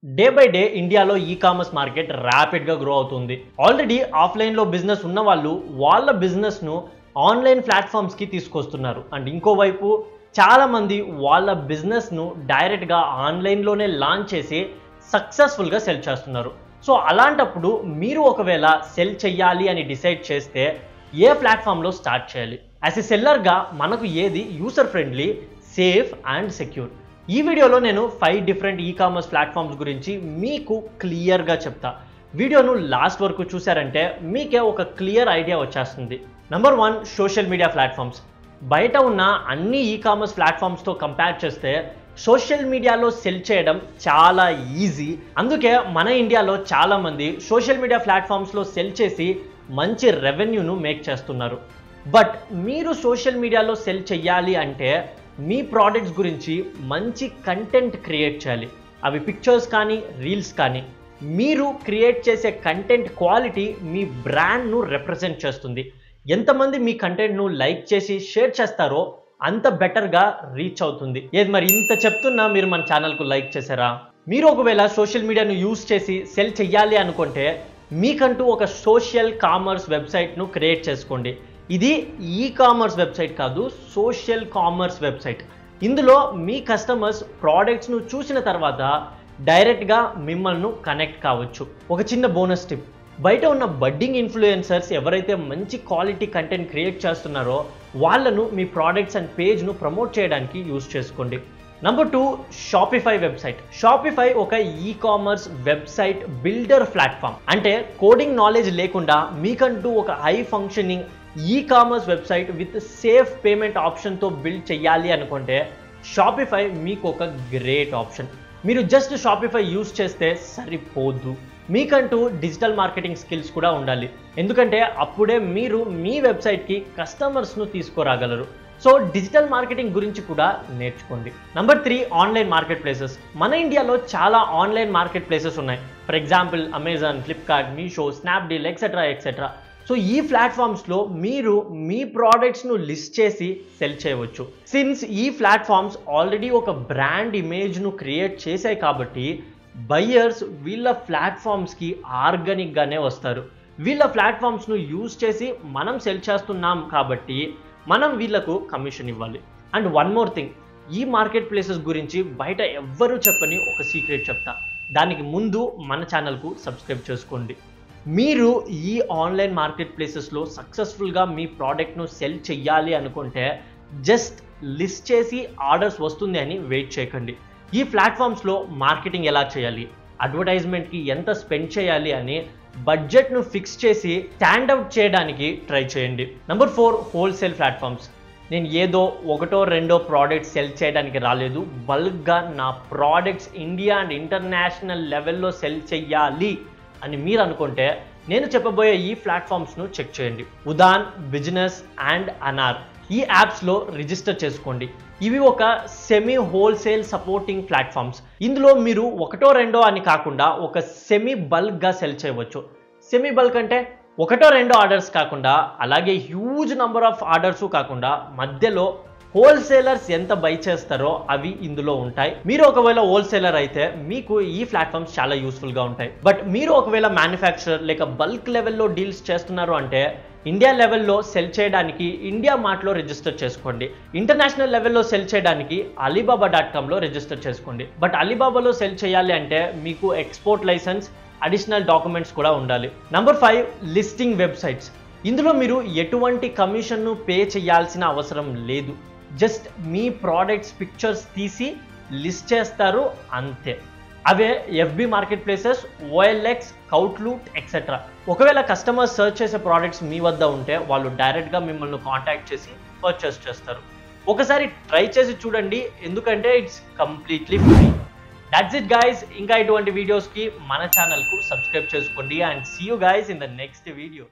Day by day ఇండియాలో e commerce market ర్యాపిడ్గా grow అవుతుంది. Already ఆఫ్లైన్లో బిజినెస్ ఉన్న వాళ్ళు వాళ్ళ బిజినెస్ను ఆన్లైన్ ప్లాట్ఫామ్స్కి తీసుకొస్తున్నారు. అండ్ ఇంకోవైపు చాలామంది వాళ్ళ బిజినెస్ను డైరెక్ట్గా ఆన్లైన్లోనే లాంచ్ చేసి సక్సెస్ఫుల్గా సెల్ చేస్తున్నారు. సో అలాంటప్పుడు మీరు ఒకవేళ సెల్ చెయ్యాలి అని డిసైడ్ చేస్తే ఏ ప్లాట్ఫామ్లో స్టార్ట్ చేయాలి? యాజ్ ఎ సెల్లర్గా మనకు ఏది user friendly, safe and secure? ఈ వీడియోలో నేను 5 డిఫరెంట్ ఈ-కామర్స్ ప్లాట్ఫామ్స్ గురించి మీకు క్లియర్గా చెప్తా. వీడియోను లాస్ట్ వరకు చూసారంటే మీకే ఒక క్లియర్ ఐడియా వచ్చేస్తుంది. Number 1, social media platforms. బయట ఉన్న అన్ని ఈ-కామర్స్ ప్లాట్ఫామ్స్తో కంపేర్ చేస్తే సోషల్ మీడియాలో సెల్ చేయడం చాలా ఈజీ. అందుకే మన ఇండియాలో చాలామంది సోషల్ మీడియా ప్లాట్ఫామ్స్లో సెల్ చేసి మంచి రెవెన్యూను మేక్ చేస్తున్నారు. బట్ మీరు సోషల్ మీడియాలో సెల్ చెయ్యాలి అంటే మీ ప్రోడక్ట్స్ గురించి మంచి కంటెంట్ క్రియేట్ చేయాలి. అవి పిక్చర్స్ కానీ రీల్స్ కానీ. మీరు క్రియేట్ చేసే కంటెంట్ క్వాలిటీ మీ బ్రాండ్ను రిప్రజెంట్ చేస్తుంది. ఎంతమంది మీ కంటెంట్ను లైక్ చేసి షేర్ చేస్తారో అంత బెటర్గా రీచ్ అవుతుంది. ఏది మరి ఇంత చెప్తున్నా మీరు మన ఛానల్కు లైక్ చేశారా? మీరు ఒకవేళ సోషల్ మీడియాను యూజ్ చేసి సెల్ చెయ్యాలి అనుకుంటే మీకంటూ ఒక సోషల్ కామర్స్ వెబ్సైట్ను క్రియేట్ చేసుకోండి. ఇది ఈ-కామర్స్ వెబ్సైట్ కాదు, సోషల్ కామర్స్ వెబ్సైట్. ఇందులో మీ కస్టమర్స్ ప్రోడక్ట్స్ను చూసిన తర్వాత డైరెక్ట్గా మిమ్మల్ని కనెక్ట్ కావచ్చు. ఒక చిన్న బోనస్ టిప్: బయట ఉన్న బడ్డింగ్ ఇన్ఫ్లుయెన్సర్స్ ఎవరైతే మంచి క్వాలిటీ కంటెంట్ క్రియేట్ చేస్తున్నారో వాళ్ళను మీ ప్రోడక్ట్స్ అండ్ పేజ్ను ప్రమోట్ చేయడానికి యూజ్ చేసుకోండి. Number 2, Shopify website. షాపిఫై ఒక ఈ-కామర్స్ వెబ్సైట్ బిల్డర్ ప్లాట్ఫామ్. అంటే కోడింగ్ నాలెడ్జ్ లేకుండా మీకంటూ ఒక high functioning e-commerce website with safe payment ఆప్షన్తో బిల్డ్ చేయాలి అనుకుంటే షాపిఫై మీకు ఒక గ్రేట్ ఆప్షన్. మీరు జస్ట్ షాపిఫై యూజ్ చేస్తే సరిపోదు, మీకంటూ డిజిటల్ మార్కెటింగ్ స్కిల్స్ కూడా ఉండాలి. ఎందుకంటే అప్పుడే మీరు మీ వెబ్సైట్కి కస్టమర్స్ను తీసుకురాగలరు. సో డిజిటల్ మార్కెటింగ్ గురించి కూడా నేర్చుకోండి. Number 3, online market places. మన ఇండియాలో చాలా ఆన్లైన్ మార్కెట్ ప్లేసెస్ ఉన్నాయి. For example Amazon, Flipkart, Meesho, Snapdeal etcetera etcetera. So ఈ ప్లాట్ఫామ్స్లో మీరు మీ ప్రోడక్ట్స్ను లిస్ట్ చేసి సెల్ చేయవచ్చు. సిన్స్ ఈ ప్లాట్ఫామ్స్ ఆల్రెడీ ఒక బ్రాండ్ ఇమేజ్ను క్రియేట్ చేశాయి కాబట్టి బయ్యర్స్ వీళ్ళ ప్లాట్ఫామ్స్కి ఆర్గానిక్గానే వస్తారు. వీళ్ళ ప్లాట్ఫామ్స్ను యూజ్ చేసి మనం సెల్ చేస్తున్నాం కాబట్టి మనం వీళ్ళకు కమిషన్ ఇవ్వాలి. అండ్ వన్ మోర్ థింగ్, ఈ మార్కెట్ ప్లేసెస్ గురించి బయట ఎవ్వరూ చెప్పని ఒక సీక్రెట్ చెప్తా. దానికి ముందు మన ఛానల్కు సబ్స్క్రైబ్ చేసుకోండి. మీరు ఈ ఆన్లైన్ మార్కెట్ ప్లేసెస్లో సక్సెస్ఫుల్గా మీ ప్రోడక్ట్ను సెల్ చెయ్యాలి అనుకుంటే జస్ట్ లిస్ట్ చేసి ఆర్డర్స్ వస్తుంది అని వెయిట్ చేయకండి. ఈ ప్లాట్ఫామ్స్లో మార్కెటింగ్ ఎలా చేయాలి, అడ్వర్టైజ్మెంట్కి ఎంత స్పెండ్ చేయాలి అని బడ్జెట్ను ఫిక్స్ చేసి స్టాండ్అవుట్ చేయడానికి ట్రై చేయండి. Number 4, wholesale platforms. నేను ఏదో ఒకటో రెండో ప్రోడక్ట్స్ సెల్ చేయడానికి రాలేదు, బల్క్గా నా ప్రోడక్ట్స్ ఇండియా అండ్ ఇంటర్నేషనల్ లెవెల్లో సెల్ చెయ్యాలి అని మీరు అనుకుంటే నేను చెప్పబోయే ఈ ప్లాట్ఫామ్స్ను చెక్ చేయండి. ఉదాన్, బిజినెస్ అండ్ అనార్. ఈ యాప్స్లో రిజిస్టర్ చేసుకోండి. ఇవి ఒక సెమీ హోల్సేల్ సపోర్టింగ్ ప్లాట్ఫామ్స్. ఇందులో మీరు ఒకటో రెండో అని కాకుండా ఒక సెమీ బల్క్గా సెల్ చేయవచ్చు. సెమీ బల్క్ అంటే ఒకటో రెండో ఆర్డర్స్ కాకుండా, అలాగే హ్యూజ్ నెంబర్ ఆఫ్ ఆర్డర్స్ కాకుండా మధ్యలో హోల్సేలర్స్ ఎంత బై చేస్తారో అవి ఇందులో ఉంటాయి. మీరు ఒకవేళ హోల్సేలర్ అయితే మీకు ఈ ప్లాట్ఫామ్స్ చాలా యూస్ఫుల్గా ఉంటాయి. బట్ మీరు ఒకవేళ మ్యానుఫ్యాక్చరర్ లేక బల్క్ లెవెల్లో డీల్స్ చేస్తున్నారు అంటే ఇండియా లెవెల్లో సెల్ చేయడానికి ఇండియా మార్ట్లో రిజిస్టర్ చేసుకోండి. ఇంటర్నేషనల్ లెవెల్లో సెల్ చేయడానికి alibaba.comలో రిజిస్టర్ చేసుకోండి. బట్ అలీబాబాలో సెల్ చేయాలి అంటే మీకు ఎక్స్పోర్ట్ లైసెన్స్, అడిషనల్ డాక్యుమెంట్స్ కూడా ఉండాలి. Number 5, listing websites. ఇందులో మీరు ఎటువంటి కమిషన్ను పే చేయాల్సిన అవసరం లేదు. జస్ట్ మీ ప్రోడక్ట్స్ పిక్చర్స్ తీసి లిస్ట్ చేస్తారు అంతే. అవే ఎఫ్బి మార్కెట్ ప్లేసెస్, OLX, కౌట్లూట్ ఎక్సెట్రా. ఒకవేళ కస్టమర్స్ సర్చ్ చేసే ప్రోడక్ట్స్ మీ వద్ద ఉంటే వాళ్ళు డైరెక్ట్గా మిమ్మల్ని కాంటాక్ట్ చేసి పర్చేస్ చేస్తారు. ఒకసారి ట్రై చేసి చూడండి, ఎందుకంటే it's completely free. That's it guys. ఇంకా ఇటువంటి వీడియోస్కి మన ఛానల్కు సబ్స్క్రైబ్ చేసుకోండి. And see you guys in the next video.